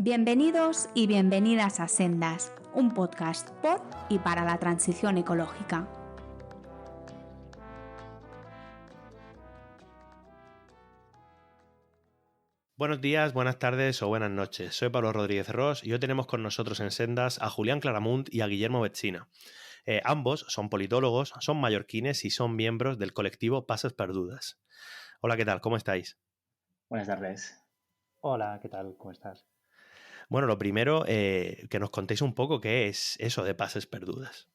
Bienvenidos y bienvenidas a Sendas, un podcast por y para la transición ecológica. Buenos días, buenas tardes o buenas noches. Soy Pablo Rodríguez Ros y hoy tenemos con nosotros en Sendas a Julián Claramunt y a Guillermo Betzina. Ambos son politólogos, son mallorquines y son miembros del colectivo Passes Perdudes. Hola, ¿qué tal? ¿Cómo estáis? Buenas tardes. Hola, ¿qué tal? ¿Cómo estás? Bueno, lo primero, que nos contéis un poco qué es eso de Passes Perdudes.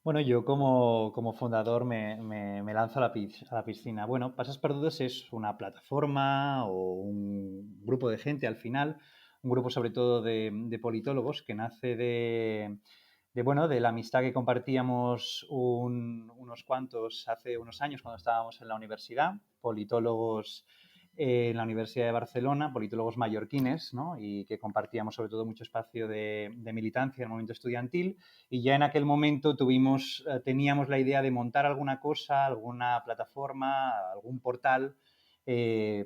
Bueno, yo como fundador me lanzo a la piscina. Bueno, Passes Perdudes es una plataforma o un grupo de gente al final, un grupo sobre todo de politólogos que nace de la amistad que compartíamos unos cuantos hace unos años cuando estábamos en la universidad, politólogos en la Universidad de Barcelona, politólogos mallorquines, ¿no? Y que compartíamos sobre todo mucho espacio de militancia en el movimiento estudiantil. Y ya en aquel momento teníamos la idea de montar alguna cosa, alguna plataforma, algún portal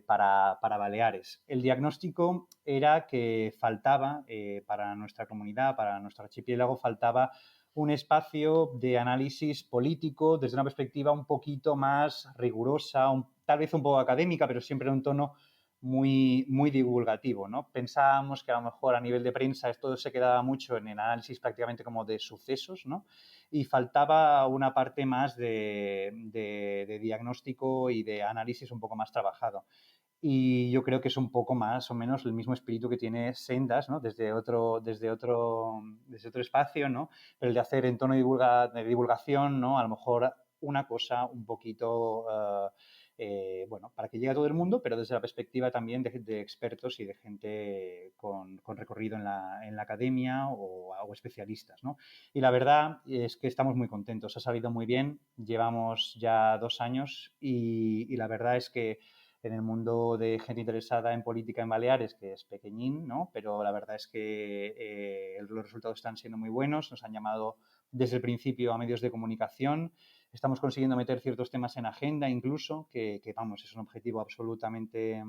para Baleares. El diagnóstico era que faltaba para nuestra comunidad, para nuestro archipiélago, faltaba un espacio de análisis político desde una perspectiva un poquito más rigurosa, tal vez un poco académica, pero siempre en un tono muy, muy divulgativo, ¿no? Pensábamos que a lo mejor a nivel de prensa esto se quedaba mucho en el análisis prácticamente como de sucesos, ¿no? Y faltaba una parte más de diagnóstico y de análisis un poco más trabajado. Y yo creo que es un poco más o menos el mismo espíritu que tiene Sendas, ¿no? Desde otro espacio, ¿no? Pero el de hacer en tono de divulgación, ¿no? A lo mejor una cosa un poquito, para que llegue a todo el mundo, pero desde la perspectiva también de expertos y de gente con recorrido en la academia o especialistas, ¿no? Y la verdad es que estamos muy contentos, ha salido muy bien, llevamos ya 2 años y la verdad es que en el mundo de gente interesada en política en Baleares, que es pequeñín, ¿no? Pero la verdad es que los resultados están siendo muy buenos. Nos han llamado desde el principio a medios de comunicación. Estamos consiguiendo meter ciertos temas en agenda incluso, que vamos, es un objetivo absolutamente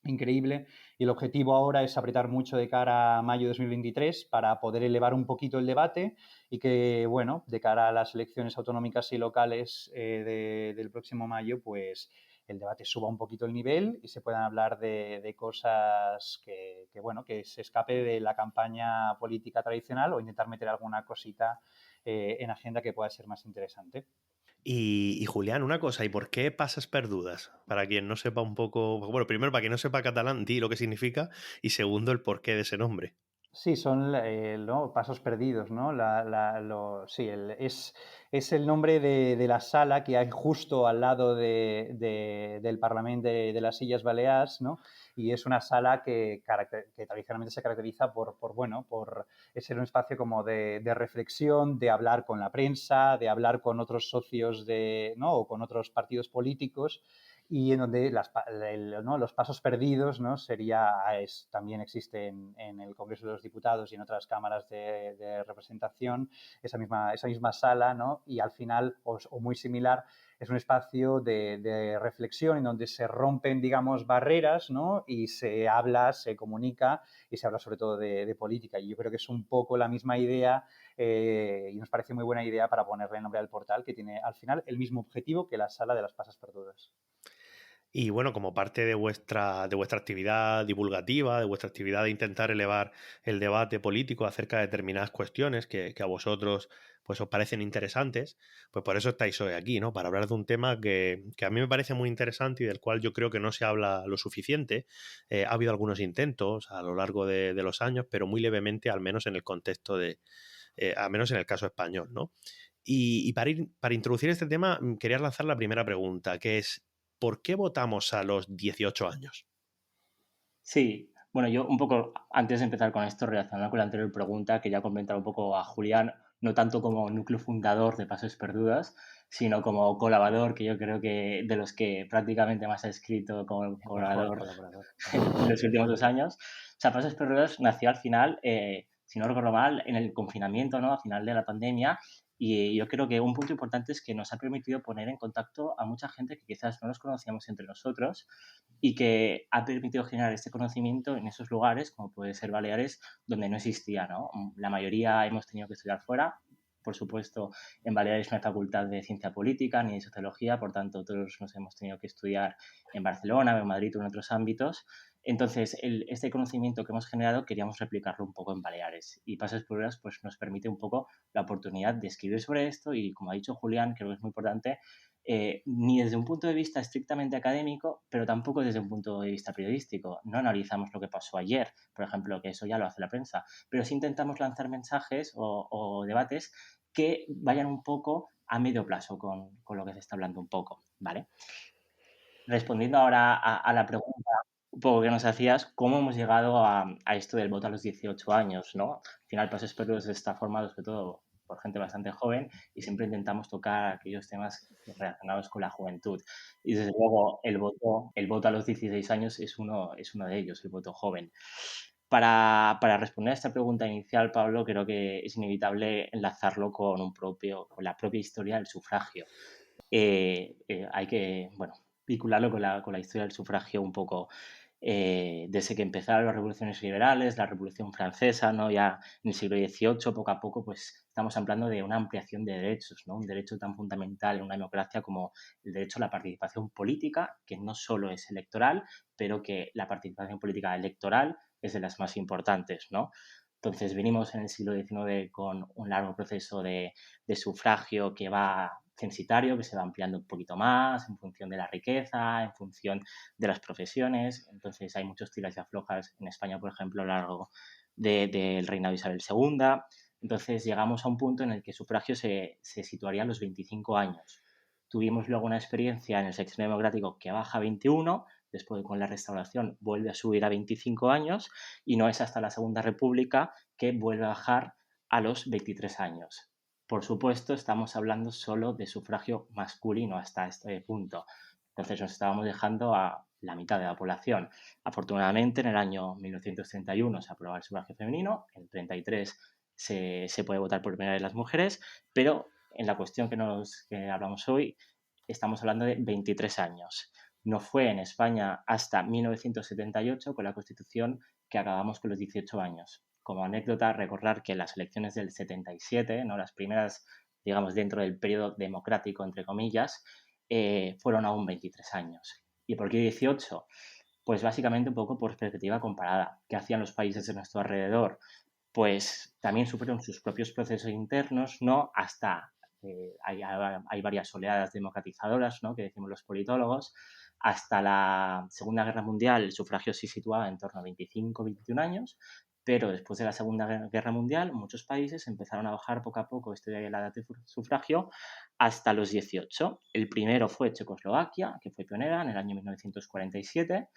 increíble. Y el objetivo ahora es apretar mucho de cara a mayo de 2023 para poder elevar un poquito el debate y que, bueno, de cara a las elecciones autonómicas y locales del próximo mayo, pues el debate suba un poquito el nivel y se puedan hablar de cosas que se escape de la campaña política tradicional o intentar meter alguna cosita en agenda que pueda ser más interesante. Y Julián, una cosa, ¿y por qué Passes Perdudes? Para quien no sepa un poco, bueno, primero, para quien no sepa catalán, di lo que significa, y segundo, el porqué de ese nombre. Sí, son ¿no? Pasos perdidos, ¿no? Es el nombre de la sala que hay justo al lado del Parlamento de las Illes Balears, ¿no? Y es una sala que tradicionalmente se caracteriza por ser un espacio como de reflexión, de hablar con la prensa, de hablar con otros socios ¿no? O con otros partidos políticos, y en donde los pasos perdidos, ¿no? También existe en el Congreso de los Diputados y en otras cámaras de representación esa misma sala, ¿no? Y al final, o muy similar, es un espacio de reflexión en donde se rompen, digamos, barreras, ¿no? Y se habla, se comunica y se habla sobre todo de política. Y yo creo que es un poco la misma idea y nos parece muy buena idea para ponerle el nombre al portal, que tiene al final el mismo objetivo que la sala de las pasas perdudas. Y bueno, como parte de vuestra actividad divulgativa, de vuestra actividad de intentar elevar el debate político acerca de determinadas cuestiones que a vosotros pues os parecen interesantes, pues por eso estáis hoy aquí, ¿no? Para hablar de un tema que a mí me parece muy interesante y del cual yo creo que no se habla lo suficiente. Ha habido algunos intentos a lo largo de los años, pero muy levemente, al menos en el contexto al menos en el caso español, ¿no? Y para introducir este tema, quería lanzar la primera pregunta, que es: ¿por qué votamos a los 18 años? Sí, bueno, yo un poco, antes de empezar con esto, relacionado con la anterior pregunta, quería comentar un poco a Julián, no tanto como núcleo fundador de Pasos Perdudas, sino como colaborador, que yo creo que de los que prácticamente más ha escrito como colaborador en los últimos 2 años. O sea, Pasos Perdudas nació al final, si no recuerdo mal, en el confinamiento, ¿no? Al final de la pandemia, Y yo creo que un punto importante es que nos ha permitido poner en contacto a mucha gente que quizás no nos conocíamos entre nosotros y que ha permitido generar este conocimiento en esos lugares, como puede ser Baleares, donde no existía, ¿no? La mayoría hemos tenido que estudiar fuera. Por supuesto, en Baleares no hay facultad de ciencia política ni de sociología, por tanto, todos nos hemos tenido que estudiar en Barcelona, en Madrid o en otros ámbitos. Entonces, este conocimiento que hemos generado queríamos replicarlo un poco en Baleares. Y Pasos por Horas pues, nos permite un poco la oportunidad de escribir sobre esto y, como ha dicho Julián, creo que es muy importante, ni desde un punto de vista estrictamente académico, pero tampoco desde un punto de vista periodístico. No analizamos lo que pasó ayer, por ejemplo, que eso ya lo hace la prensa, pero sí intentamos lanzar mensajes o debates que vayan un poco a medio plazo con lo que se está hablando un poco, ¿vale? Respondiendo ahora a la pregunta un poco que nos hacías, ¿cómo hemos llegado a esto del voto a los 18 años, ¿no? Al final, Pasos Perros está formado sobre todo por gente bastante joven y siempre intentamos tocar aquellos temas relacionados con la juventud. Y desde luego el voto a los 16 años es uno de ellos, el voto joven. Para responder a esta pregunta inicial, Pablo, creo que es inevitable enlazarlo con la propia historia del sufragio. Hay que, bueno, vincularlo con la historia del sufragio un poco desde que empezaron las revoluciones liberales, la Revolución Francesa, ¿no? Ya en el siglo XVIII, poco a poco, pues estamos hablando de una ampliación de derechos, ¿no? Un derecho tan fundamental en una democracia como el derecho a la participación política, que no solo es electoral, pero que la participación política electoral es de las más importantes, ¿no? Entonces venimos en el siglo XIX con un largo proceso de sufragio que va censitario, que se va ampliando un poquito más en función de la riqueza, en función de las profesiones. Entonces hay muchos tiras y aflojas en España, por ejemplo, a lo largo del reinado de Isabel II. Entonces llegamos a un punto en el que el sufragio se situaría a los 25 años. Tuvimos luego una experiencia en el sexenio democrático que baja a 21, después con la restauración vuelve a subir a 25 años y no es hasta la Segunda República que vuelve a bajar a los 23 años. Por supuesto, estamos hablando solo de sufragio masculino hasta este punto. Entonces nos estábamos dejando a la mitad de la población. Afortunadamente, en el año 1931 se aprobó el sufragio femenino, en el 33 se puede votar por primera vez las mujeres, pero en la cuestión que hablamos hoy estamos hablando de 23 años. No fue en España hasta 1978 con la Constitución que acabamos con los 18 años. Como anécdota, recordar que las elecciones del 77, ¿no? Las primeras, digamos, dentro del periodo democrático, entre comillas, fueron aún 23 años. ¿Y por qué 18? Pues básicamente un poco por perspectiva comparada. ¿Qué hacían los países de nuestro alrededor? Pues también sufrieron sus propios procesos internos, ¿no? Hasta hay varias oleadas democratizadoras, ¿no? Que decimos los politólogos. Hasta la Segunda Guerra Mundial el sufragio se situaba en torno a 25-21 años, pero después de la Segunda Guerra Mundial muchos países empezaron a bajar poco a poco la edad de sufragio hasta los 18. El primero fue Checoslovaquia, que fue pionera en el año 1947.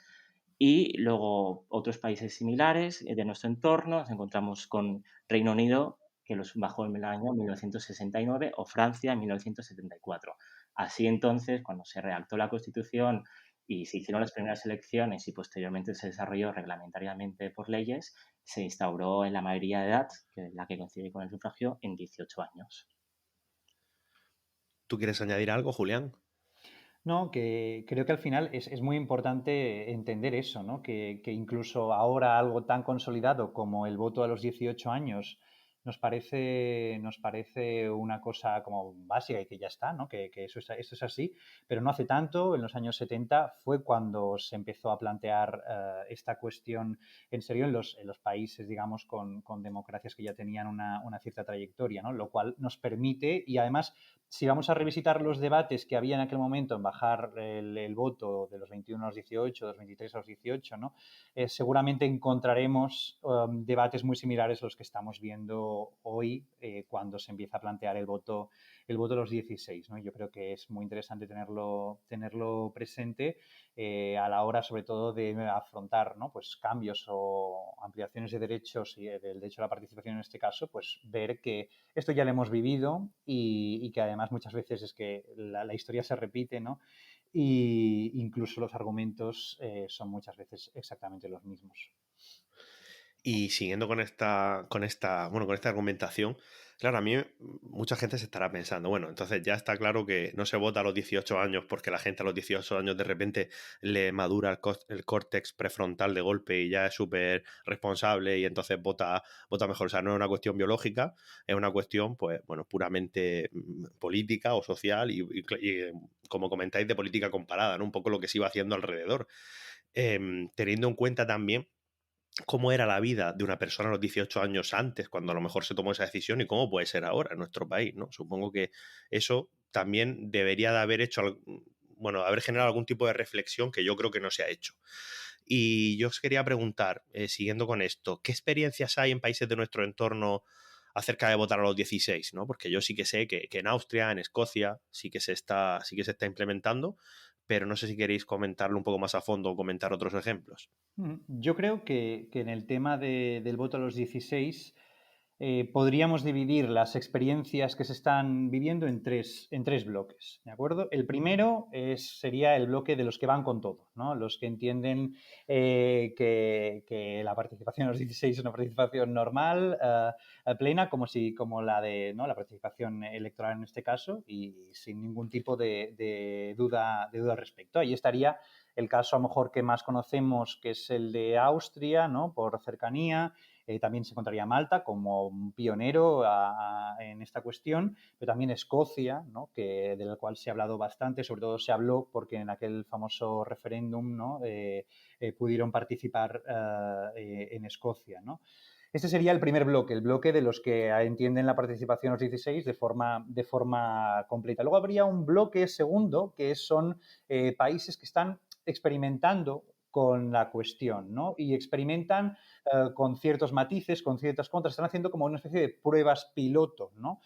Y luego otros países similares de nuestro entorno, nos encontramos con Reino Unido, que los bajó en el año 1969, o Francia en 1974. Así entonces, cuando se redactó la Constitución y se hicieron las primeras elecciones y posteriormente se desarrolló reglamentariamente por leyes, se instauró en la mayoría de edad, que es la que coincide con el sufragio, en 18 años. ¿Tú quieres añadir algo, Julián? No, que creo que al final es muy importante entender eso, ¿no? Que incluso ahora algo tan consolidado como el voto a los 18 años nos parece una cosa como básica y que ya está, ¿no? Que eso es así, pero no hace tanto, en los años 70, fue cuando se empezó a plantear esta cuestión en serio en los países, digamos, con democracias que ya tenían una cierta trayectoria, ¿no? Lo cual nos permite, y además, si vamos a revisitar los debates que había en aquel momento en bajar el voto de los 21 a los 18, de los 23 a los 18, ¿no? Seguramente encontraremos debates muy similares a los que estamos viendo hoy cuando se empieza a plantear el voto de los 16, ¿no? Yo creo que es muy interesante tenerlo presente a la hora, sobre todo, de afrontar, ¿no? Pues cambios o ampliaciones de derechos y del derecho a la participación en este caso, pues ver que esto ya lo hemos vivido y que además muchas veces es que la historia se repite, ¿no? Y incluso los argumentos son muchas veces exactamente los mismos. Y siguiendo con esta argumentación, Claro, a mí mucha gente se estará pensando, bueno, entonces ya está claro que no se vota a los 18 años porque la gente a los 18 años de repente le madura el córtex prefrontal de golpe y ya es súper responsable y entonces vota mejor. O sea, no es una cuestión biológica, es una cuestión, pues, bueno, puramente política o social y, como comentáis, de política comparada, ¿no? Un poco lo que se iba haciendo alrededor. Teniendo en cuenta también cómo era la vida de una persona a los 18 años antes, cuando a lo mejor se tomó esa decisión, y cómo puede ser ahora en nuestro país, ¿no? Supongo que eso también debería de haber hecho, bueno, haber generado algún tipo de reflexión que yo creo que no se ha hecho. Y yo os quería preguntar, siguiendo con esto, ¿qué experiencias hay en países de nuestro entorno acerca de votar a los 16, ¿no? Porque yo sí que sé que en Austria, en Escocia, sí que se está implementando, pero no sé si queréis comentarlo un poco más a fondo o comentar otros ejemplos. Yo creo que en el tema del voto a los 16 podríamos dividir las experiencias que se están viviendo en tres bloques, ¿de acuerdo? El primero sería el bloque de los que van con todo, ¿no? Los que entienden que la participación a los 16 es una participación normal, plena, como la de, ¿no?, la participación electoral en este caso, y sin ningún tipo de duda al respecto. Ahí estaría el caso a lo mejor que más conocemos, que es el de Austria, ¿no?, por cercanía. También se encontraría Malta como un pionero en esta cuestión, pero también Escocia, ¿no?, de la cual se ha hablado bastante, sobre todo se habló porque en aquel famoso referéndum, ¿no?, pudieron participar en Escocia, ¿no? Este sería el primer bloque, el bloque de los que entienden la participación a los 16 de forma completa. Luego habría un bloque segundo, que son países que están experimentando con la cuestión, ¿no? Y experimentan con ciertos matices, con ciertas contras, están haciendo como una especie de pruebas piloto, ¿no?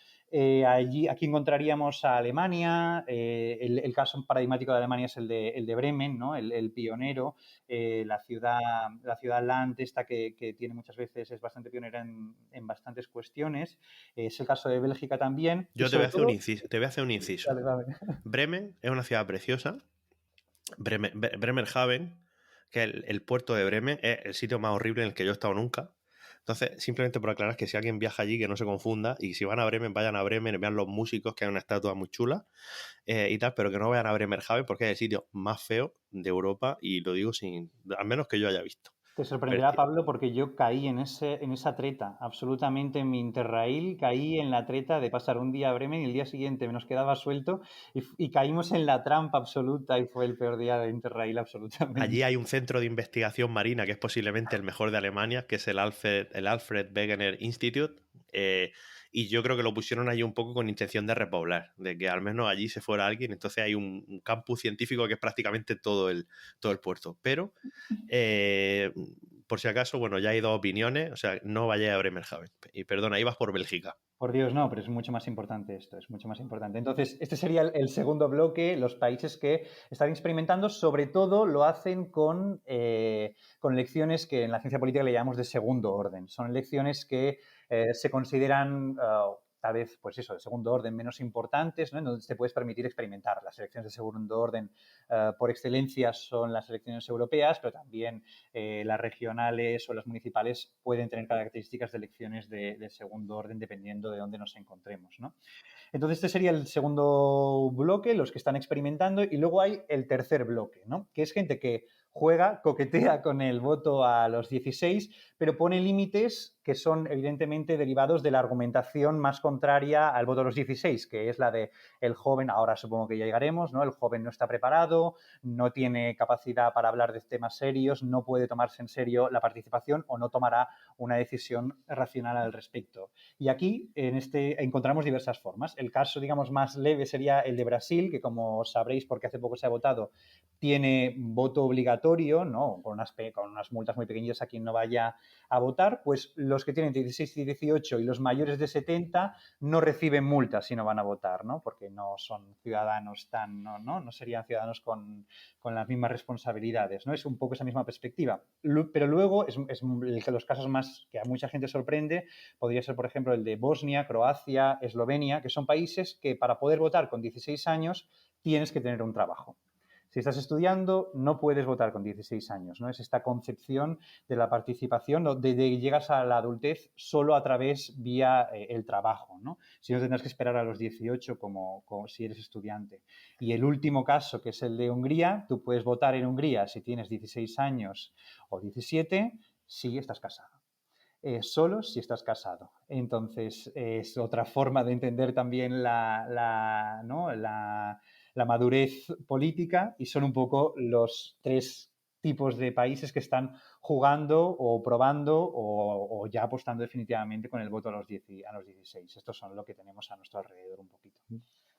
Aquí encontraríamos a Alemania, el caso paradigmático de Alemania es el de Bremen, ¿no?, el pionero, la ciudad Land, esta que tiene muchas veces, es bastante pionera en bastantes cuestiones, es el caso de Bélgica también, y Yo te voy sobre a hacer un todo... inciso. Te voy a hacer un inciso. Dale, dale. Bremen es una ciudad preciosa. Bremerhaven, que es el puerto de Bremen, es el sitio más horrible en el que yo he estado nunca. Entonces, simplemente por aclarar que si alguien viaja allí, que no se confunda, y si van a Bremen, vayan a Bremen, vean los músicos, que hay una estatua muy chula y tal, pero que no vayan a Bremerhaven porque es el sitio más feo de Europa y lo digo al menos que yo haya visto. Te sorprenderá, Pablo, porque yo caí en esa treta, absolutamente en mi Interrail, caí en la treta de pasar un día a Bremen y el día siguiente me nos quedaba suelto y caímos en la trampa absoluta y fue el peor día de Interrail absolutamente. Allí hay un centro de investigación marina que es posiblemente el mejor de Alemania, que es el Alfred Wegener Institute, y yo creo que lo pusieron allí un poco con intención de repoblar, de que al menos allí se fuera alguien. Entonces hay un campus científico que es prácticamente todo el puerto. Pero, por si acaso, bueno, ya hay dos opiniones, o sea, no vayáis a Bremerhaven. Y perdona, ibas por Bélgica. Por Dios, no, pero es mucho más importante esto, es mucho más importante. Entonces, este sería el segundo bloque, los países que están experimentando, sobre todo lo hacen con elecciones que en la ciencia política le llamamos de segundo orden. Son elecciones que se consideran tal vez, pues eso, de segundo orden menos importantes, ¿no?, en donde te puedes permitir experimentar. Las elecciones de segundo orden por excelencia son las elecciones europeas, pero también las regionales o las municipales pueden tener características de elecciones de segundo orden dependiendo de dónde nos encontremos, ¿no? Entonces, este sería el segundo bloque, los que están experimentando, y luego hay el tercer bloque, ¿no?, que es gente que juega, coquetea con el voto a los 16, pero pone límites que son evidentemente derivados de la argumentación más contraria al voto a los 16, que es la de el joven, ahora supongo que ya llegaremos, ¿no?, el joven no está preparado, no tiene capacidad para hablar de temas serios, no puede tomarse en serio la participación o no tomará una decisión racional al respecto. Y aquí encontramos diversas formas. El caso, digamos, más leve sería el de Brasil, que como sabréis, porque hace poco se ha votado, tiene voto obligatorio, ¿no?, con unas multas muy pequeñas a quien no vaya a votar. Pues los que tienen 16 y 18 y los mayores de 70 no reciben multas si no van a votar, ¿no?, porque no son ciudadanos no serían ciudadanos con las mismas responsabilidades, ¿no? Es un poco esa misma perspectiva. Pero luego, los casos más que a mucha gente sorprende, podría ser, por ejemplo, el de Bosnia, Croacia, Eslovenia, que son países que para poder votar con 16 años tienes que tener un trabajo. Si estás estudiando, no puedes votar con 16 años, ¿no? Es esta concepción de la participación, de llegas a la adultez solo a través vía el trabajo, ¿no? Si no, tendrás que esperar a los 18 como si eres estudiante. Y el último caso, que es el de Hungría, tú puedes votar en Hungría si tienes 16 años o 17, si estás casado. Solo si estás casado. Entonces, es otra forma de entender también la madurez política, y son un poco los tres tipos de países que están jugando o probando o ya apostando definitivamente con el voto a los 16. Estos son lo que tenemos a nuestro alrededor un poquito.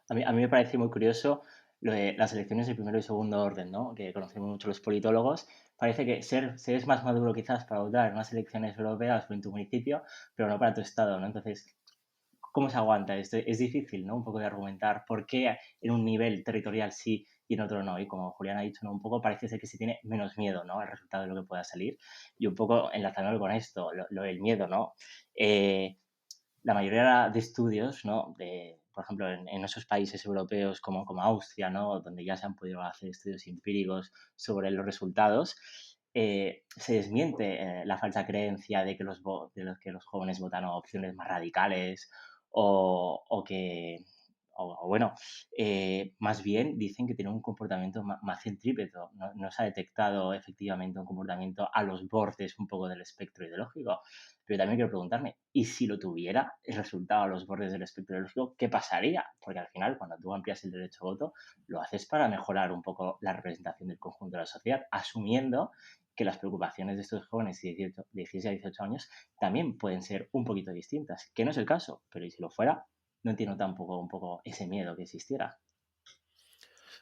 A mí me parece muy curioso lo de las elecciones de primero y segundo orden, ¿no? Que conocemos mucho los politólogos. Parece que seres más maduro quizás para votar en unas elecciones europeas o en tu municipio, pero no para tu estado, ¿no? Entonces, ¿cómo se aguanta esto? Es difícil, ¿no? Un poco de argumentar por qué en un nivel territorial sí y en otro no. Y como Julián ha dicho, ¿no? Un poco parece ser que se tiene menos miedo, ¿no? Al resultado de lo que pueda salir. Y un poco enlazando con esto, lo del miedo, ¿no? La mayoría de estudios, ¿no? Por ejemplo, en esos países europeos como Austria, ¿no? Donde ya se han podido hacer estudios empíricos sobre los resultados, se desmiente la falsa creencia de que los jóvenes votan a opciones más radicales o que, bueno, más bien dicen que tienen un comportamiento más centrípeto. No se ha detectado efectivamente un comportamiento a los bordes un poco del espectro ideológico. Pero también quiero preguntarme, ¿y si lo tuviera el resultado a los bordes del espectro ideológico, qué pasaría? Porque al final, cuando tú amplias el derecho a voto, lo haces para mejorar un poco la representación del conjunto de la sociedad, asumiendo que las preocupaciones de estos jóvenes de 16 a 18 años también pueden ser un poquito distintas, que no es el caso, pero ¿y si lo fuera? No entiendo tampoco un poco ese miedo que existiera.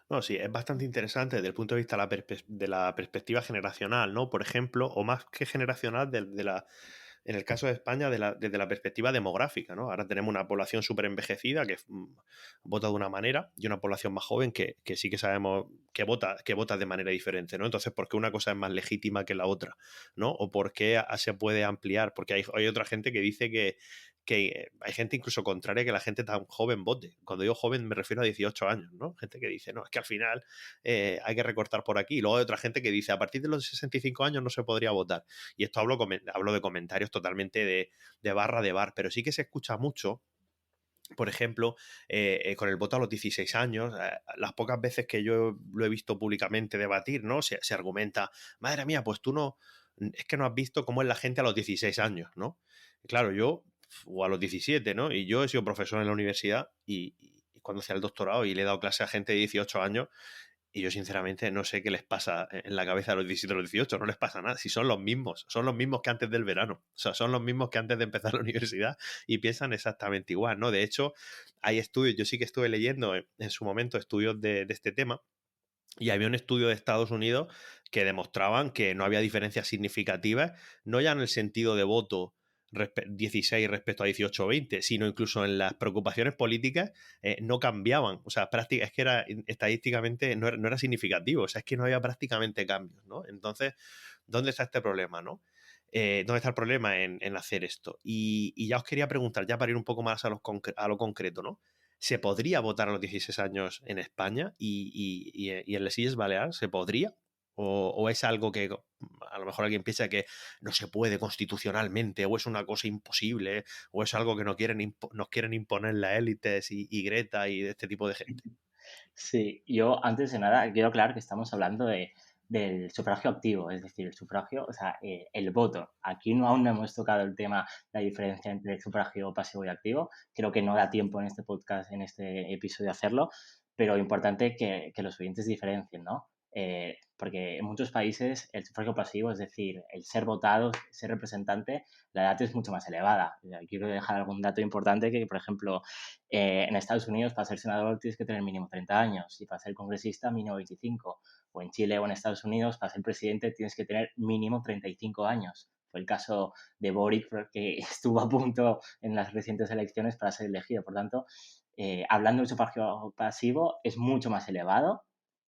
No, sí, es bastante interesante desde el punto de vista de la perspectiva generacional, ¿no? Por ejemplo, o más que generacional, en el caso de España, desde la perspectiva demográfica, ¿no? Ahora tenemos una población súper envejecida que vota de una manera y una población más joven que sí que sabemos que vota de manera diferente, ¿no? Entonces, ¿por qué una cosa es más legítima que la otra, ¿no? O por qué se puede ampliar, porque hay otra gente que dice que hay gente incluso contraria que la gente tan joven vote. Cuando digo joven me refiero a 18 años, ¿no? Gente que dice, no, es que al final hay que recortar por aquí. Y luego hay otra gente que dice, a partir de los 65 años no se podría votar. Y esto hablo de comentarios totalmente de barra de bar, pero sí que se escucha mucho. Por ejemplo, con el voto a los 16 años, las pocas veces que yo lo he visto públicamente debatir, ¿no? Se argumenta, madre mía, pues tú no, es que no has visto cómo es la gente a los 16 años, ¿no? Y claro, yo, o a los 17, ¿no? Y yo he sido profesor en la universidad y cuando hacía el doctorado y le he dado clase a gente de 18 años, y yo sinceramente no sé qué les pasa en la cabeza a los 17 o los 18, no les pasa nada, si son los mismos que antes del verano, o sea, son los mismos que antes de empezar la universidad y piensan exactamente igual, ¿no? De hecho, hay estudios, yo sí que estuve leyendo en su momento estudios de este tema, y había un estudio de Estados Unidos que demostraban que no había diferencias significativas, no ya en el sentido de voto 16 respecto a 18 o 20, sino incluso en las preocupaciones políticas no cambiaban. O sea, es que estadísticamente no era significativo. O sea, es que no había prácticamente cambios, ¿no? Entonces, ¿dónde está este problema, no? ¿Dónde está el problema en hacer esto? Y ya os quería preguntar, ya para ir un poco más a lo concreto, ¿no? ¿Se podría votar a los 16 años en España y en las Illes Baleares? ¿Se podría? ¿O es algo que a lo mejor alguien piensa que no se puede constitucionalmente, o es una cosa imposible, o es algo que nos quieren imponer las élites y Greta y de este tipo de gente? Sí, yo antes de nada quiero aclarar que estamos hablando del sufragio activo, es decir, el sufragio, o sea, el voto. Aquí aún no hemos tocado el tema, la diferencia entre el sufragio pasivo y activo. Creo que no da tiempo en este podcast, en este episodio, hacerlo, pero importante que los oyentes diferencien, ¿no? Porque en muchos países el sufragio pasivo, es decir, el ser votado, ser representante, la edad es mucho más elevada. Quiero dejar algún dato importante que, por ejemplo, en Estados Unidos para ser senador tienes que tener mínimo 30 años y para ser congresista mínimo 25. O en Chile o en Estados Unidos para ser presidente tienes que tener mínimo 35 años. Fue el caso de Boric, que estuvo a punto en las recientes elecciones para ser elegido. Por tanto, hablando del sufragio pasivo, es mucho más elevado.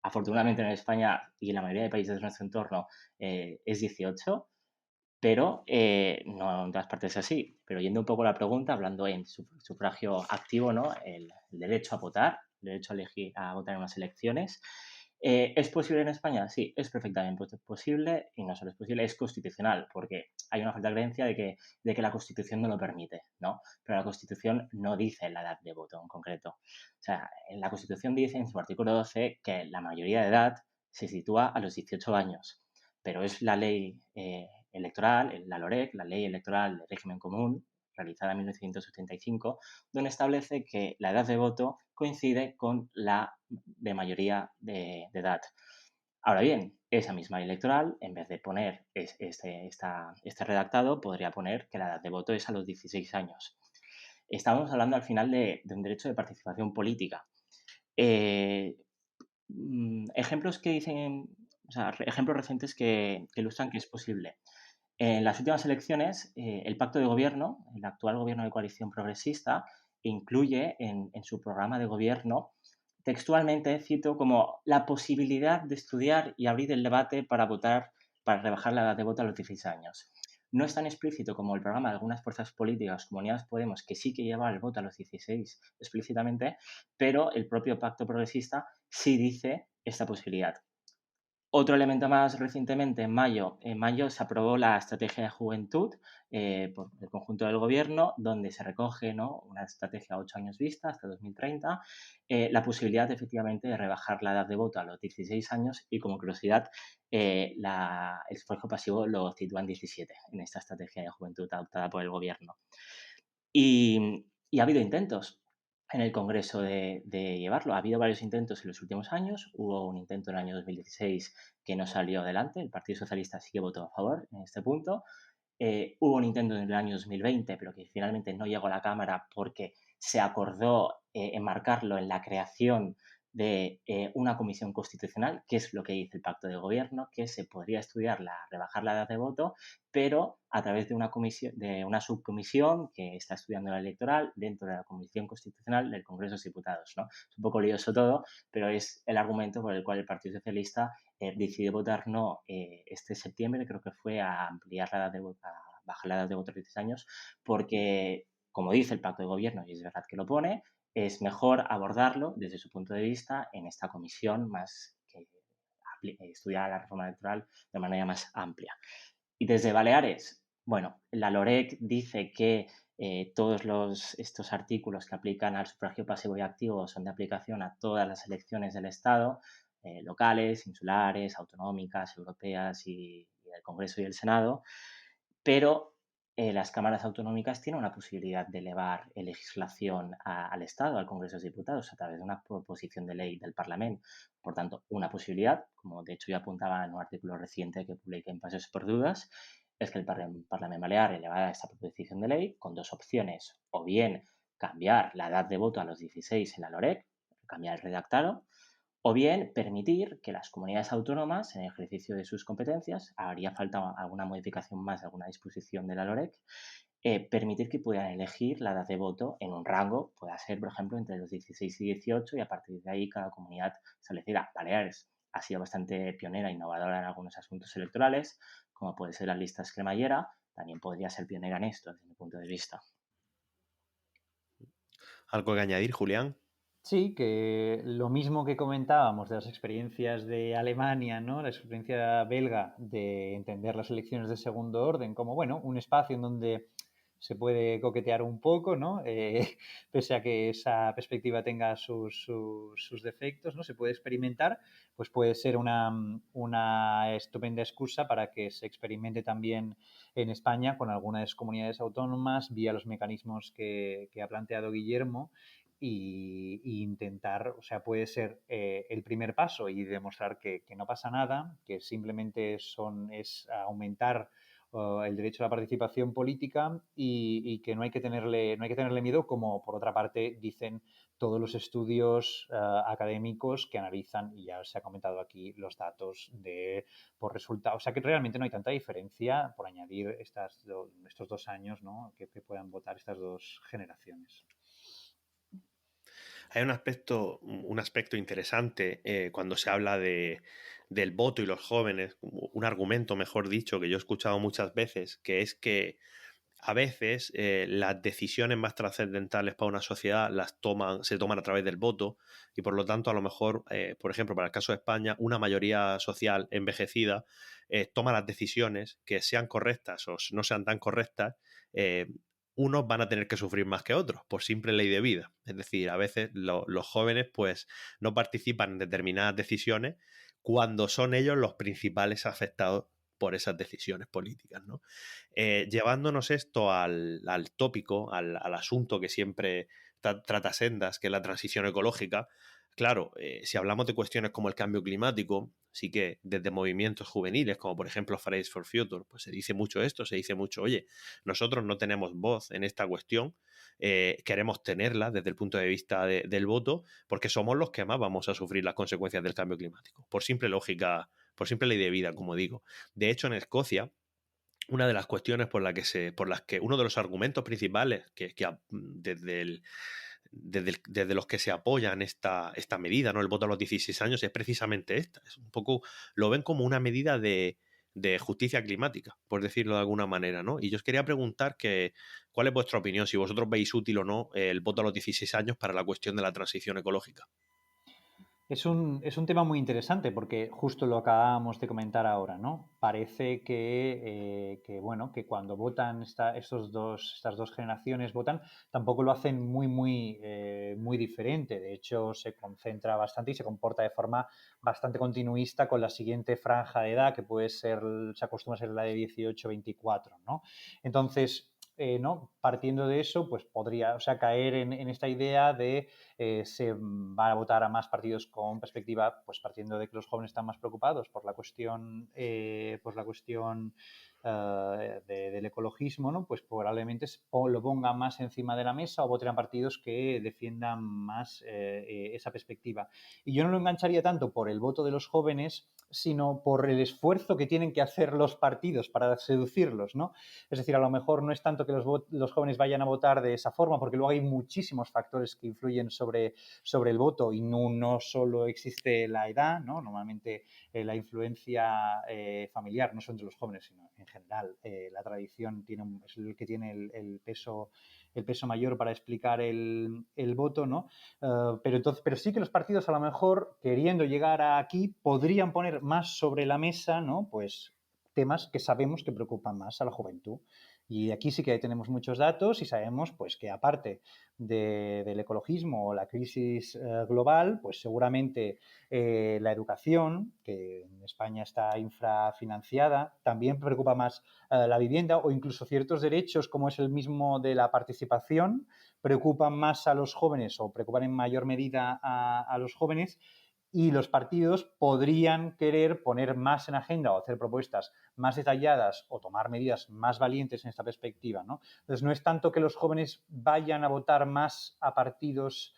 Afortunadamente en España y en la mayoría de países de nuestro entorno es 18, pero no en todas partes es así. Pero yendo un poco a la pregunta, hablando en sufragio activo, ¿no? El derecho a votar, el derecho a elegir, a votar en unas elecciones. ¿Es posible en España? Sí, es perfectamente posible y no solo es posible, es constitucional, porque hay una falta de creencia de que la Constitución no lo permite, ¿no? Pero la Constitución no dice la edad de voto en concreto. O sea, en la Constitución dice en su artículo 12 que la mayoría de edad se sitúa a los 18 años, pero es la ley electoral, la LOREC, la Ley Electoral de Régimen Común, realizada en 1975, donde establece que la edad de voto coincide con la de mayoría de edad. Ahora bien, esa misma ley electoral, en vez de poner este redactado, podría poner que la edad de voto es a los 16 años. Estamos hablando al final de un derecho de participación política. Ejemplos que dicen, o sea, ejemplos recientes que ilustran que es posible. En las últimas elecciones, el pacto de gobierno, el actual gobierno de coalición progresista, incluye en su programa de gobierno, textualmente cito, como la posibilidad de estudiar y abrir el debate para votar, para rebajar la edad de voto a los 16 años. No es tan explícito como el programa de algunas fuerzas políticas, como Unidas Podemos, que sí que lleva el voto a los 16 explícitamente, pero el propio pacto progresista sí dice esta posibilidad. Otro elemento más recientemente, en mayo se aprobó la Estrategia de Juventud por el conjunto del Gobierno, donde se recoge, ¿no?, una estrategia a 8 años vista, hasta 2030, la posibilidad efectivamente de rebajar la edad de voto a los 16 años y, como curiosidad, el sufragio pasivo lo sitúa en 17 en esta Estrategia de Juventud adoptada por el Gobierno. Y ha habido intentos en el Congreso de llevarlo. Ha habido varios intentos en los últimos años. Hubo un intento en el año 2016 que no salió adelante. El Partido Socialista sí que votó a favor en este punto. Hubo un intento en el año 2020, pero que finalmente no llegó a la Cámara porque se acordó enmarcarlo en la creación de una comisión constitucional, que es lo que dice el pacto de gobierno, que se podría estudiar rebajar la edad de voto, pero a través de una subcomisión que está estudiando la electoral dentro de la Comisión Constitucional del Congreso de los Diputados, ¿no? Es un poco lioso todo, pero es el argumento por el cual el Partido Socialista decidió votar no este septiembre, creo que fue, a ampliar la edad de voto, a bajar la edad de voto a 16 años, porque, como dice el pacto de gobierno, y es verdad que lo pone, es mejor abordarlo desde su punto de vista en esta comisión más que estudiar la reforma electoral de manera más amplia. Y desde Baleares, bueno, la LOREC dice que todos estos artículos que aplican al sufragio pasivo y activo son de aplicación a todas las elecciones del Estado, locales, insulares, autonómicas, europeas y del Congreso y el Senado, pero las cámaras autonómicas tienen una posibilidad de elevar legislación al Estado, al Congreso de los Diputados, a través de una proposición de ley del Parlamento. Por tanto, una posibilidad, como de hecho yo apuntaba en un artículo reciente que publiqué en Pasos por Dudas, es que el Parlamento Balear elevara esta proposición de ley con dos opciones: o bien cambiar la edad de voto a los 16 en la LOREC, cambiar el redactado, o bien permitir que las comunidades autónomas, en el ejercicio de sus competencias, haría falta alguna modificación más, alguna disposición de la LOREC, permitir que puedan elegir la edad de voto en un rango, pueda ser, por ejemplo, entre los 16 y 18, y a partir de ahí cada comunidad establecida. Baleares ha sido bastante pionera e innovadora en algunos asuntos electorales, como puede ser las listas cremallera, también podría ser pionera en esto, desde mi punto de vista. ¿Algo que añadir, Julián? Sí, que lo mismo que comentábamos de las experiencias de Alemania, ¿no?, la experiencia belga de entender las elecciones de segundo orden como, bueno, un espacio en donde se puede coquetear un poco, ¿no? Pese a que esa perspectiva tenga sus defectos, ¿no? Se puede experimentar, pues puede ser una estupenda excusa para que se experimente también en España con algunas comunidades autónomas vía los mecanismos que ha planteado Guillermo, y intentar, o sea, puede ser el primer paso y demostrar que no pasa nada, que simplemente es aumentar el derecho a la participación política y que no hay que tenerle miedo, como por otra parte dicen todos los estudios académicos que analizan, y ya se ha comentado aquí, los datos por resultados. O sea que realmente no hay tanta diferencia por añadir estos 2 años, ¿no?, que puedan votar estas dos generaciones. Hay un aspecto interesante cuando se habla del voto y los jóvenes, un argumento, mejor dicho, que yo he escuchado muchas veces, que es que a veces las decisiones más trascendentales para una sociedad se toman a través del voto y por lo tanto a lo mejor, por ejemplo, para el caso de España, una mayoría social envejecida toma las decisiones que sean correctas o no sean tan correctas. Unos van a tener que sufrir más que otros por simple ley de vida. Es decir, a veces los jóvenes pues no participan en determinadas decisiones cuando son ellos los principales afectados por esas decisiones políticas, ¿no? Llevándonos esto al tópico, al asunto que siempre trata Sendas, que es la transición ecológica, claro, si hablamos de cuestiones como el cambio climático, sí que desde movimientos juveniles, como por ejemplo Fridays for Future, pues se dice mucho esto, se dice mucho, oye, nosotros no tenemos voz en esta cuestión, queremos tenerla desde el punto de vista del voto, porque somos los que más vamos a sufrir las consecuencias del cambio climático, por simple lógica, por simple ley de vida, como digo. De hecho, en Escocia, una de las cuestiones por las que uno de los argumentos principales desde los que se apoyan esta medida, ¿no? El voto a los 16 años, es precisamente esta. Es un poco, lo ven como una medida de justicia climática, por decirlo de alguna manera, ¿no? Y yo os quería preguntar cuál es vuestra opinión, si vosotros veis útil o no el voto a los 16 años para la cuestión de la transición ecológica. Es un tema muy interesante porque justo lo acabábamos de comentar ahora, ¿no? Parece que cuando votan estas dos generaciones votan, tampoco lo hacen muy diferente. De hecho, se concentra bastante y se comporta de forma bastante continuista con la siguiente franja de edad, que se acostumbra a ser la de 18-24, ¿no? Entonces, ¿no? Partiendo de eso, pues podría, caer en esta idea de se van a votar a más partidos con perspectiva, pues partiendo de que los jóvenes están más preocupados por la cuestión, del ecologismo, ¿no? Pues probablemente lo pongan más encima de la mesa o voten a partidos que defiendan más esa perspectiva. Y yo no lo engancharía tanto por el voto de los jóvenes, sino por el esfuerzo que tienen que hacer los partidos para seducirlos, ¿no? Es decir, a lo mejor no es tanto que los jóvenes vayan a votar de esa forma, porque luego hay muchísimos factores que influyen sobre el voto y no solo existe la edad, ¿no? Normalmente la influencia familiar, no solo entre los jóvenes, sino en general, la tradición es el que tiene el peso mayor para explicar el voto, ¿no? Pero sí que los partidos, a lo mejor, queriendo llegar aquí, podrían poner más sobre la mesa, ¿no? Pues temas que sabemos que preocupan más a la juventud. Y aquí sí que tenemos muchos datos y sabemos pues, que aparte del ecologismo o la crisis global, pues seguramente la educación, que en España está infrafinanciada, también preocupa más la vivienda o incluso ciertos derechos como es el mismo de la participación, preocupan más a los jóvenes o preocupan en mayor medida a los jóvenes. Y los partidos podrían querer poner más en agenda o hacer propuestas más detalladas o tomar medidas más valientes en esta perspectiva, ¿no? Entonces, no es tanto que los jóvenes vayan a votar más a partidos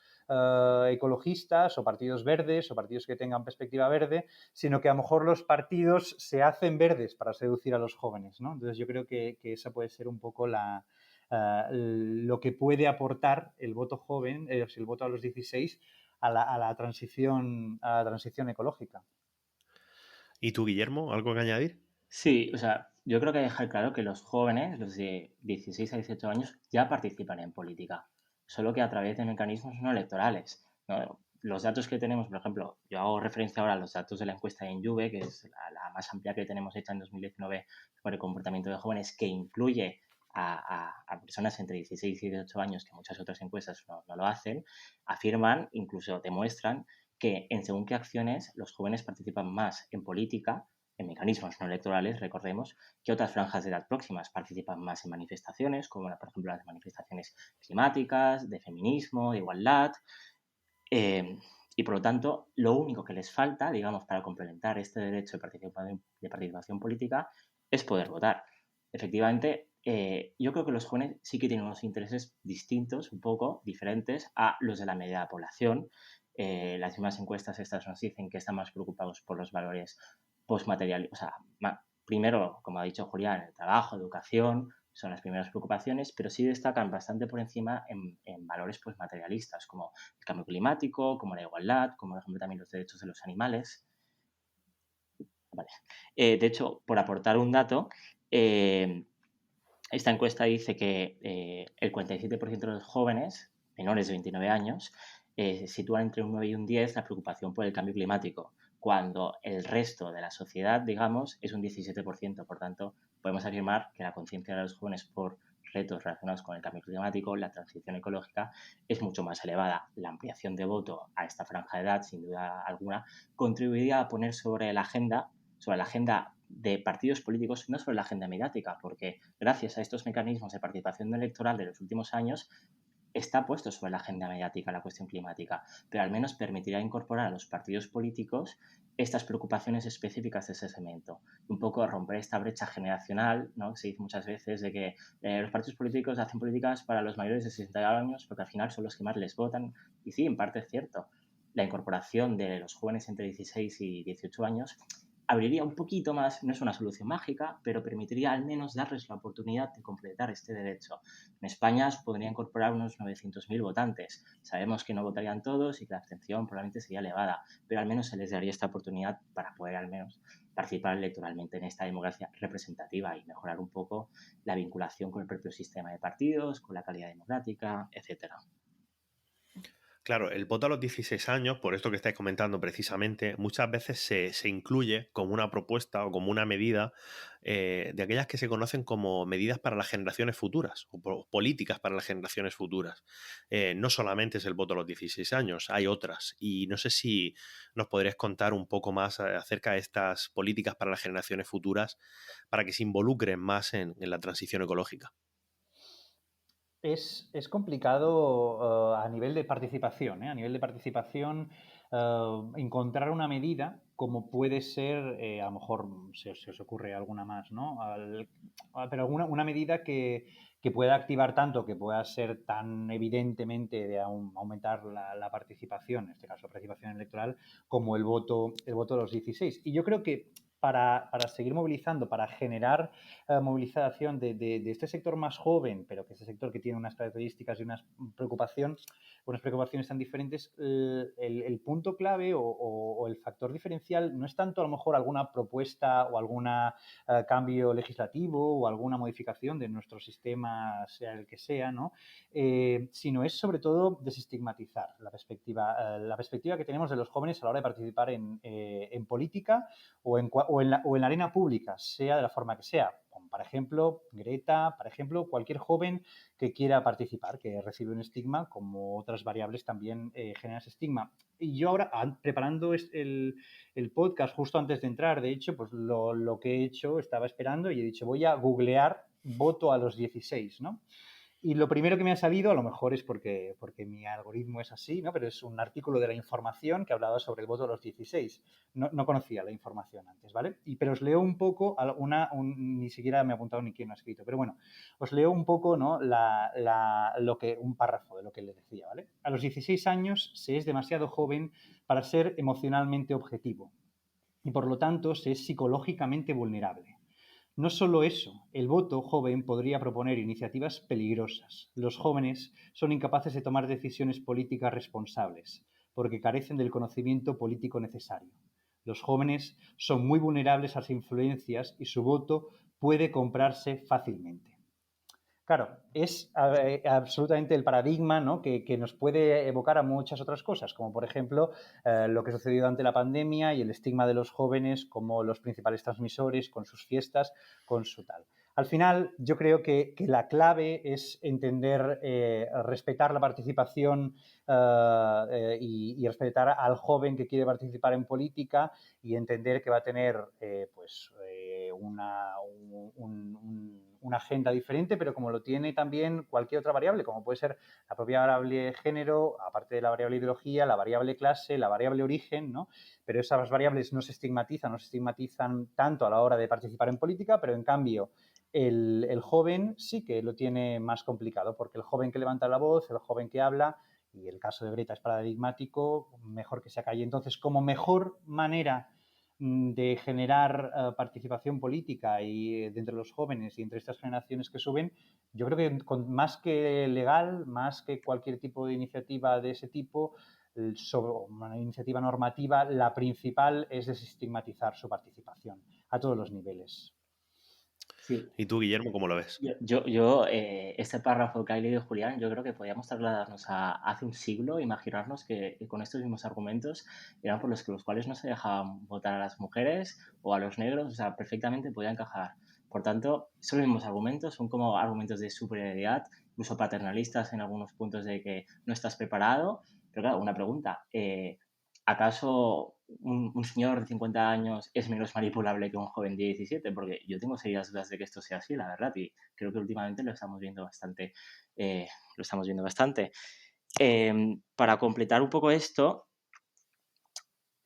ecologistas o partidos verdes o partidos que tengan perspectiva verde, sino que a lo mejor los partidos se hacen verdes para seducir a los jóvenes, ¿no? Entonces, yo creo que esa puede ser un poco lo que puede aportar el voto joven, el voto a los 16 a la transición ecológica. ¿Y tú, Guillermo, algo que añadir? Sí, yo creo que hay que dejar claro que los jóvenes, los de 16 a 18 años, ya participan en política, solo que a través de mecanismos no electorales, ¿no? Los datos que tenemos, por ejemplo, yo hago referencia ahora a los datos de la encuesta de Injuve, que es la más amplia que tenemos hecha en 2019 sobre el comportamiento de jóvenes, que incluye a personas entre 16 y 18 años, que muchas otras encuestas no lo hacen, afirman, incluso demuestran, que en según qué acciones los jóvenes participan más en política, en mecanismos no electorales, recordemos, que otras franjas de edad próximas participan más en manifestaciones, como por ejemplo las manifestaciones climáticas, de feminismo, de igualdad. Y por lo tanto, lo único que les falta, digamos, para complementar este derecho de participación política es poder votar. Efectivamente, yo creo que los jóvenes sí que tienen unos intereses distintos, un poco diferentes a los de la media de la población. Las mismas encuestas estas nos dicen que están más preocupados por los valores postmateriales. Primero, como ha dicho Julián, el trabajo, educación, son las primeras preocupaciones, pero sí destacan bastante por encima en valores pues, materialistas, como el cambio climático, como la igualdad, como por ejemplo también los derechos de los animales. Vale. De hecho, por aportar un dato, Esta encuesta dice que el 47% de los jóvenes menores de 29 años sitúan entre un 9 y un 10 la preocupación por el cambio climático, cuando el resto de la sociedad, digamos, es un 17%. Por tanto, podemos afirmar que la conciencia de los jóvenes por retos relacionados con el cambio climático, la transición ecológica, es mucho más elevada. La ampliación de voto a esta franja de edad, sin duda alguna, contribuiría a poner sobre la agenda de partidos políticos, no sobre la agenda mediática, porque gracias a estos mecanismos de participación electoral de los últimos años está puesto sobre la agenda mediática la cuestión climática, pero al menos permitirá incorporar a los partidos políticos estas preocupaciones específicas de ese segmento. Un poco romper esta brecha generacional, ¿no? Se dice muchas veces de que los partidos políticos hacen políticas para los mayores de 60 años porque al final son los que más les votan. Y sí, en parte es cierto. La incorporación de los jóvenes entre 16 y 18 años abriría un poquito más, no es una solución mágica, pero permitiría al menos darles la oportunidad de completar este derecho. En España se podría incorporar unos 900.000 votantes. Sabemos que no votarían todos y que la abstención probablemente sería elevada, pero al menos se les daría esta oportunidad para poder al menos participar electoralmente en esta democracia representativa y mejorar un poco la vinculación con el propio sistema de partidos, con la calidad democrática, etcétera. Claro, el voto a los 16 años, por esto que estáis comentando precisamente, muchas veces se incluye como una propuesta o como una medida de aquellas que se conocen como medidas para las generaciones futuras o políticas para las generaciones futuras. No solamente es el voto a los 16 años, hay otras. Y no sé si nos podrías contar un poco más acerca de estas políticas para las generaciones futuras para que se involucren más en la transición ecológica. Es complicado a nivel de participación, A nivel de participación, encontrar una medida como puede ser, a lo mejor se os ocurre alguna más, ¿no? Pero una medida que pueda activar tanto, que pueda ser tan evidentemente de aumentar la participación, en este caso participación electoral, como el voto de los 16. Y yo creo que para seguir movilizando, para generar movilización de este sector más joven, pero que este sector que tiene unas características y unas preocupaciones tan diferentes, el punto clave o el factor diferencial no es tanto a lo mejor alguna propuesta o algún cambio legislativo o alguna modificación de nuestro sistema, sea el que sea, ¿no? Sino es sobre todo desestigmatizar la perspectiva que tenemos de los jóvenes a la hora de participar en política o en la arena pública, sea de la forma que sea. Como, por ejemplo, Greta, por ejemplo, cualquier joven que quiera participar, que recibe un estigma, como otras variables también generan ese estigma. Y yo ahora, preparando el podcast justo antes de entrar, de hecho, pues lo que he hecho, estaba esperando y he dicho, voy a googlear voto a los 16, ¿no? Y lo primero que me ha salido, a lo mejor es porque mi algoritmo es así, ¿no? Pero es un artículo de La Información que hablaba sobre el voto de los 16. No conocía la información antes, ¿vale? Pero os leo un poco, ni siquiera me he apuntado ni quién lo ha escrito, pero bueno, os leo un poco, ¿no? Un párrafo de lo que le decía, ¿vale? A los 16 años se es demasiado joven para ser emocionalmente objetivo y por lo tanto se es psicológicamente vulnerable. No solo eso, el voto joven podría proponer iniciativas peligrosas. Los jóvenes son incapaces de tomar decisiones políticas responsables porque carecen del conocimiento político necesario. Los jóvenes son muy vulnerables a las influencias y su voto puede comprarse fácilmente. Claro, es absolutamente el paradigma, ¿no? que nos puede evocar a muchas otras cosas, como por ejemplo lo que sucedió durante la pandemia y el estigma de los jóvenes como los principales transmisores, con sus fiestas, con su tal. Al final, yo creo que la clave es entender, respetar la participación y respetar al joven que quiere participar en política y entender que va a tener una agenda diferente, pero como lo tiene también cualquier otra variable, como puede ser la propia variable género, aparte de la variable ideología, la variable clase, la variable origen, ¿no? Pero esas variables no se estigmatizan tanto a la hora de participar en política, pero en cambio el joven sí que lo tiene más complicado, porque el joven que levanta la voz, el joven que habla, y el caso de Greta es paradigmático, mejor que se acalle. Entonces, como mejor manera de generar participación política y de entre los jóvenes y entre estas generaciones que suben, yo creo que más que legal, más que cualquier tipo de iniciativa de ese tipo, sobre una iniciativa normativa, la principal es desestigmatizar su participación a todos los niveles. Sí. ¿Y tú, Guillermo, cómo lo ves? Este párrafo que ha leído Julián, yo creo que podríamos trasladarnos a hace un siglo, imaginarnos que con estos mismos argumentos eran por los cuales no se dejaban votar a las mujeres o a los negros, o sea, perfectamente podía encajar. Por tanto, son los mismos argumentos, son como argumentos de superioridad, incluso paternalistas en algunos puntos de que no estás preparado. Pero claro, una pregunta, ¿acaso un señor de 50 años es menos manipulable que un joven de 17? Porque yo tengo serias dudas de que esto sea así, la verdad, y creo que últimamente lo estamos viendo bastante. Lo estamos viendo bastante. Para completar un poco esto,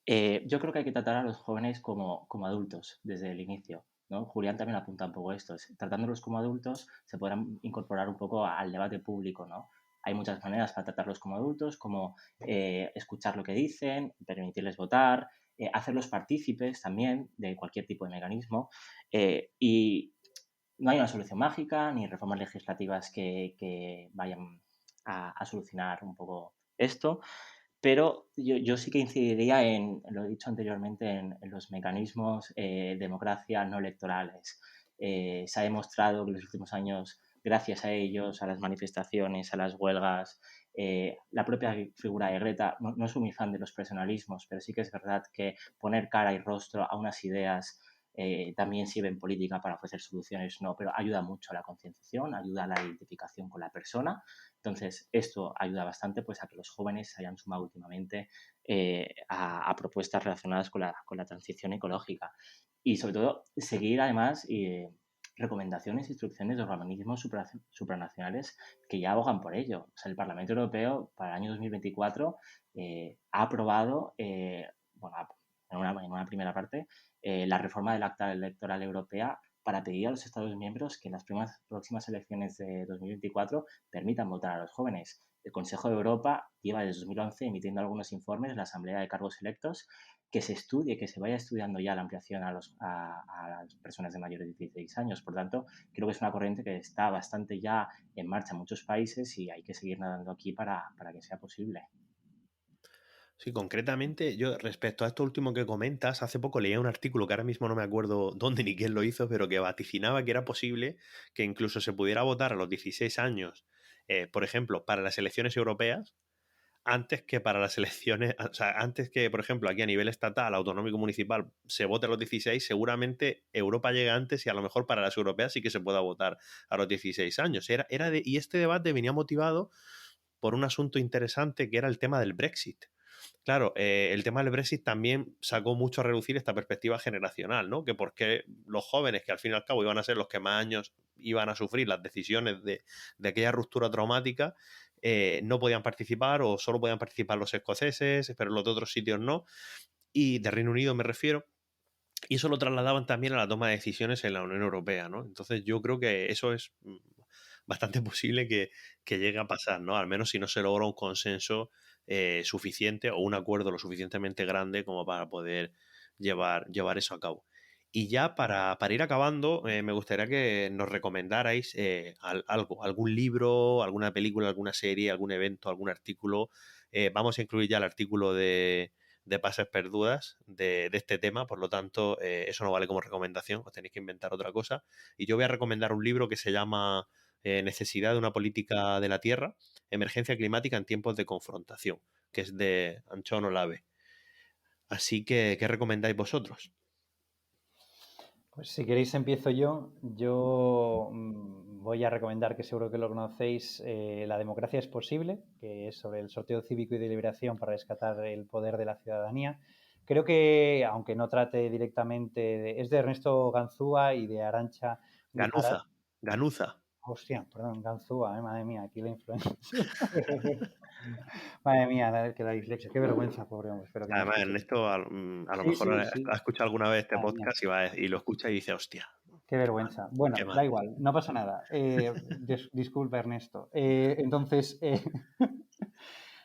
yo creo que hay que tratar a los jóvenes como adultos desde el inicio, ¿no? Julián también apunta un poco esto. Tratándolos como adultos se podrán incorporar un poco al debate público, ¿no? Hay muchas maneras para tratarlos como adultos, como escuchar lo que dicen, permitirles votar, hacerlos partícipes también de cualquier tipo de mecanismo. Y no hay una solución mágica ni reformas legislativas que vayan a solucionar un poco esto. Pero yo sí que incidiría lo he dicho anteriormente, en los mecanismos de democracia no electorales. Se ha demostrado que en los últimos años, gracias a ellos, a las manifestaciones, a las huelgas, la propia figura de Greta, no soy muy fan de los personalismos, pero sí que es verdad que poner cara y rostro a unas ideas también sirve en política para ofrecer soluciones, no, pero ayuda mucho a la concienciación, ayuda a la identificación con la persona. Entonces, esto ayuda bastante pues, a que los jóvenes se hayan sumado últimamente a propuestas relacionadas con la transición ecológica. Y sobre todo, seguir además recomendaciones e instrucciones de organismos supranacionales que ya abogan por ello. O sea, el Parlamento Europeo para el año 2024 ha aprobado, bueno, en una primera parte, la reforma del Acta Electoral Europea para pedir a los Estados miembros que en las próximas elecciones de 2024 permitan votar a los jóvenes. El Consejo de Europa lleva desde 2011 emitiendo algunos informes, la Asamblea de Cargos Electos, que se estudie, que se vaya estudiando ya la ampliación a las personas de mayores de 16 años. Por tanto, creo que es una corriente que está bastante ya en marcha en muchos países y hay que seguir nadando aquí para que sea posible. Sí, concretamente, yo respecto a esto último que comentas, hace poco leía un artículo que ahora mismo no me acuerdo dónde ni quién lo hizo, pero que vaticinaba que era posible que incluso se pudiera votar a los 16 años, por ejemplo, para las elecciones europeas, antes que para las elecciones, o sea, antes que, por ejemplo, aquí a nivel estatal, autonómico, municipal, se vote a los 16, seguramente Europa llega antes y a lo mejor para las europeas sí que se pueda votar a los 16 años. Y este debate venía motivado por un asunto interesante que era el tema del Brexit. Claro, el tema del Brexit también sacó mucho a relucir esta perspectiva generacional, ¿no? Que porque los jóvenes, que al fin y al cabo iban a ser los que más años iban a sufrir las decisiones de aquella ruptura traumática, no podían participar o solo podían participar los escoceses, pero los de otros sitios no. Y de Reino Unido me refiero. Y eso lo trasladaban también a la toma de decisiones en la Unión Europea, ¿no? Entonces yo creo que eso es bastante posible que llegue a pasar, ¿no? Al menos si no se logra un consenso suficiente o un acuerdo lo suficientemente grande como para poder llevar eso a cabo. Y ya para ir acabando, me gustaría que nos recomendarais algún libro, alguna película, alguna serie, algún evento, algún artículo. Vamos a incluir ya el artículo de Pases Perdudas de este tema, por lo tanto, eso no vale como recomendación, os tenéis que inventar otra cosa. Y yo voy a recomendar un libro que se llama Necesidad de una política de la tierra, emergencia climática en tiempos de confrontación, que es de Anchón Olave. Así que, ¿qué recomendáis vosotros? Pues si queréis empiezo yo. Yo voy a recomendar, que seguro que lo conocéis, La democracia es posible, que es sobre el sorteo cívico y de liberación para rescatar el poder de la ciudadanía. Creo que, aunque no trate directamente, es de Ernesto Ganzúa y de Arantxa Guimarães. Ganuza. Hostia, perdón, Ganzúa, madre mía, aquí la influencia. Madre mía, que la dislexia, qué vergüenza, pobre hombre. Espero que Además, no escuche. Ernesto a lo Sí, mejor sí. ha escuchado alguna vez este Madre mía. podcast y lo escucha y dice, hostia. Qué vergüenza. Bueno, Qué mal. da igual, no pasa nada. Disculpa, Ernesto. Entonces,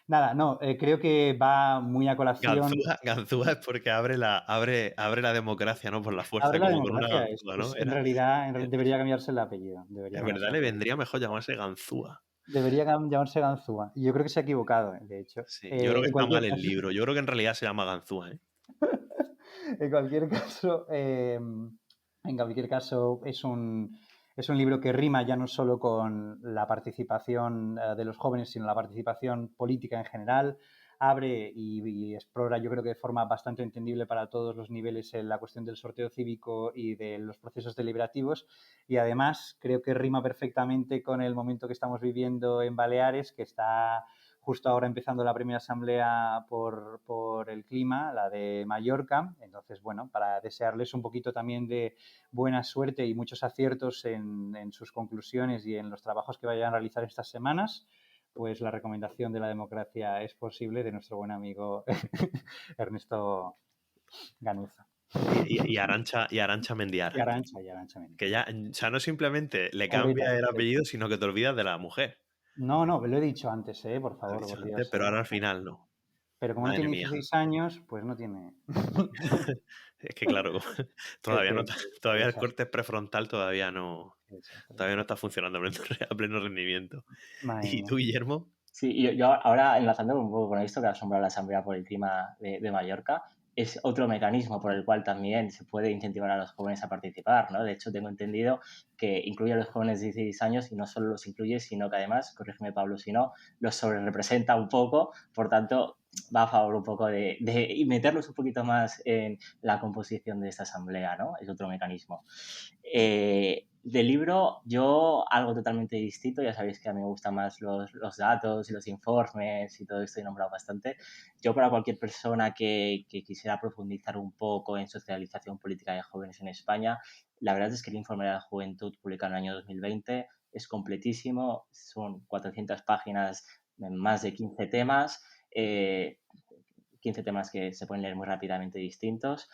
nada, no, creo que va muy a colación. Ganzúa es porque abre la democracia, ¿no? Por la fuerza, Abre la como con una democracia. ganzúa, ¿no? En realidad debería cambiarse el apellido. En verdad le vendría mejor llamarse Ganzúa. Debería llamarse Ganzúa. Y yo creo que se ha equivocado, de hecho. Sí, yo creo que En está cualquier mal el caso, libro. Yo creo que en realidad se llama Ganzúa, ¿eh? en cualquier caso, En cualquier caso, es un libro que rima ya no solo con la participación de los jóvenes, sino la participación política en general. Abre y explora, yo creo que de forma bastante entendible para todos los niveles, la cuestión del sorteo cívico y de los procesos deliberativos. Y además creo que rima perfectamente con el momento que estamos viviendo en Baleares, que está justo ahora empezando la primera asamblea por el clima, la de Mallorca. Entonces, bueno, para desearles un poquito también de buena suerte y muchos aciertos en sus conclusiones y en los trabajos que vayan a realizar estas semanas, pues la recomendación de La democracia es posible de nuestro buen amigo Ernesto Ganuza. Y Arantxa Mendiara. Y Arantxa Mendiara. Que ya, o sea, no simplemente le cambia el apellido, sino que te olvidas de la mujer. No, me lo he dicho antes, por Lo favor, has dicho por antes, Dios. pero ahora al final no. Pero como no Madre tiene mía. 16 años, pues no tiene... Es que claro, todavía no, todavía el Exacto. corte prefrontal todavía no está funcionando a pleno rendimiento. Madre ¿Y mía. tú, Guillermo? Sí, yo ahora enlazando un poco con esto que ha asombrado la Asamblea por el Clima de Mallorca, es otro mecanismo por el cual también se puede incentivar a los jóvenes a participar, ¿no? De hecho, tengo entendido que incluye a los jóvenes de 16 años y no solo los incluye, sino que además, corrígeme Pablo si no, los sobrerepresenta un poco, por tanto, va a favor un poco de meterlos un poquito más en la composición de esta Asamblea, ¿no? Es otro mecanismo. Del libro, yo algo totalmente distinto, ya sabéis que a mí me gustan más los datos y los informes y todo esto, he nombrado bastante. Yo para cualquier persona que quisiera profundizar un poco en socialización política de jóvenes en España, la verdad es que el informe de la juventud publicado en el año 2020 es completísimo, son 400 páginas, más de 15 temas, 15 temas que se pueden leer muy rápidamente distintos.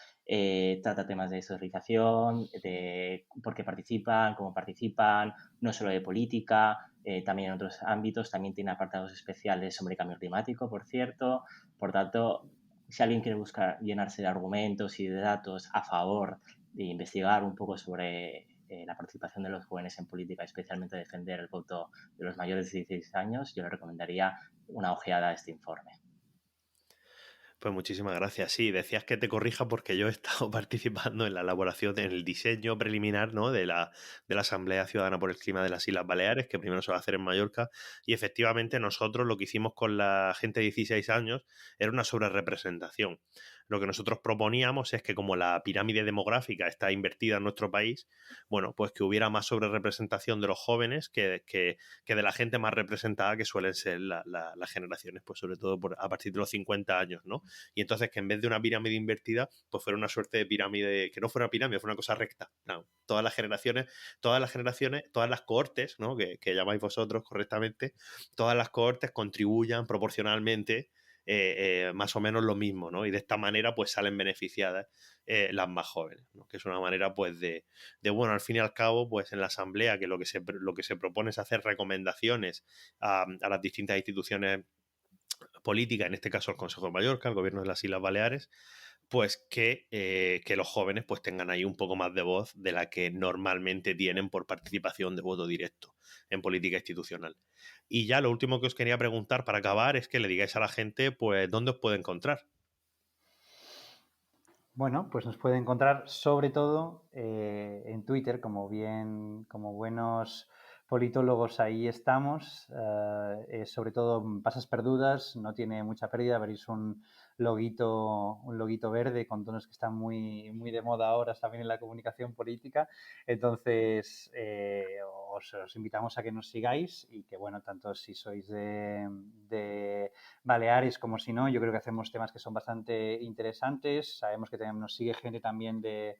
Trata temas de socialización, de por qué participan, cómo participan, no solo de política, también en otros ámbitos. También tiene apartados especiales sobre cambio climático, por cierto. Por tanto, si alguien quiere buscar llenarse de argumentos y de datos a favor de investigar un poco sobre la participación de los jóvenes en política, especialmente defender el voto de los mayores de 16 años, yo le recomendaría una ojeada a este informe. Pues muchísimas gracias. Sí, decías que te corrija porque yo he estado participando en la elaboración, en el diseño preliminar, ¿no? de la Asamblea Ciudadana por el Clima de las Islas Baleares, que primero se va a hacer en Mallorca, y efectivamente nosotros lo que hicimos con la gente de 16 años era una sobrerepresentación. Lo que nosotros proponíamos es que como la pirámide demográfica está invertida en nuestro país, bueno, pues que hubiera más sobrerepresentación de los jóvenes que de la gente más representada, que suelen ser las generaciones, pues sobre todo a partir de los 50 años, ¿no? Y entonces que en vez de una pirámide invertida, pues fuera una suerte de pirámide, que no fuera una pirámide, fuera una cosa recta. No, todas las generaciones, todas las cohortes, ¿no? que llamáis vosotros correctamente, todas las cohortes contribuyan proporcionalmente más o menos lo mismo, ¿no? Y de esta manera pues salen beneficiadas las más jóvenes, ¿no? Que es una manera pues de, bueno, al fin y al cabo, pues en la asamblea que lo que se propone es hacer recomendaciones a las distintas instituciones política, en este caso el Consejo de Mallorca, el Gobierno de las Islas Baleares, pues que los jóvenes pues tengan ahí un poco más de voz de la que normalmente tienen por participación de voto directo en política institucional. Y ya lo último que os quería preguntar para acabar es que le digáis a la gente pues dónde os puede encontrar. Bueno, pues nos puede encontrar sobre todo en Twitter, como buenos politólogos ahí estamos. Sobre todo Pasas Perdudas, no tiene mucha pérdida, veréis un loguito verde con tonos que están muy, muy de moda ahora también en la comunicación política. Entonces, os invitamos a que nos sigáis y que, bueno, tanto si sois de Baleares como si no, yo creo que hacemos temas que son bastante interesantes. Sabemos que nos sigue gente también de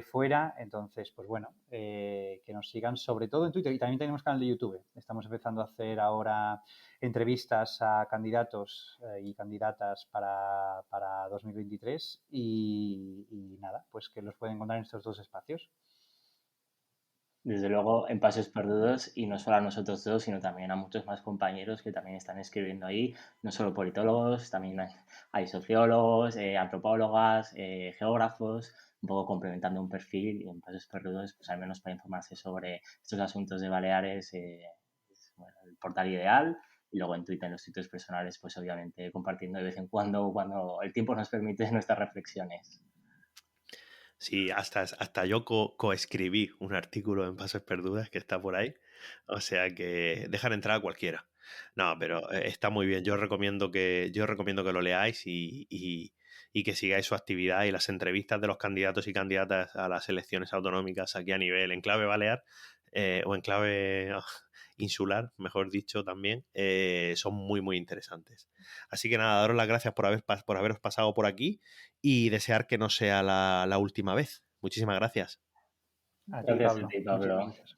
fuera, entonces, pues bueno, que nos sigan sobre todo en Twitter y también tenemos canal de YouTube. Estamos empezando a hacer ahora entrevistas a candidatos y candidatas para 2023 y nada, pues que los pueden encontrar en estos dos espacios. Desde luego, en Pasos Perdudos, y no solo a nosotros dos, sino también a muchos más compañeros que también están escribiendo ahí, no solo politólogos, también hay sociólogos, antropólogas, geógrafos, un poco complementando un perfil, y en Pasos Perdudos, pues al menos para informarse sobre estos asuntos de Baleares, es, bueno, el portal ideal. Y luego en Twitter, en los sitios personales, pues obviamente compartiendo de vez en cuando el tiempo nos permite nuestras reflexiones. Sí, hasta yo coescribí un artículo en Pasos Perdudas que está por ahí. O sea que dejan entrar a cualquiera. No, pero está muy bien. Yo recomiendo que lo leáis y que sigáis su actividad y las entrevistas de los candidatos y candidatas a las elecciones autonómicas aquí a nivel enclave balear o enclave insular, mejor dicho también, son muy, muy interesantes. Así que nada, daros las gracias por haberos pasado por aquí y desear que no sea la última vez. Muchísimas gracias. A ti, Gracias a Pablo. ti, Muchas Pablo. gracias.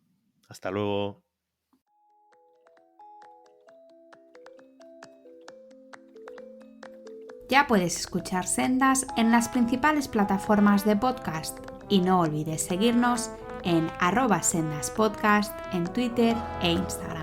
Hasta luego. Ya puedes escuchar Sendas en las principales plataformas de podcast y no olvides seguirnos en @sendaspodcast en Twitter e Instagram.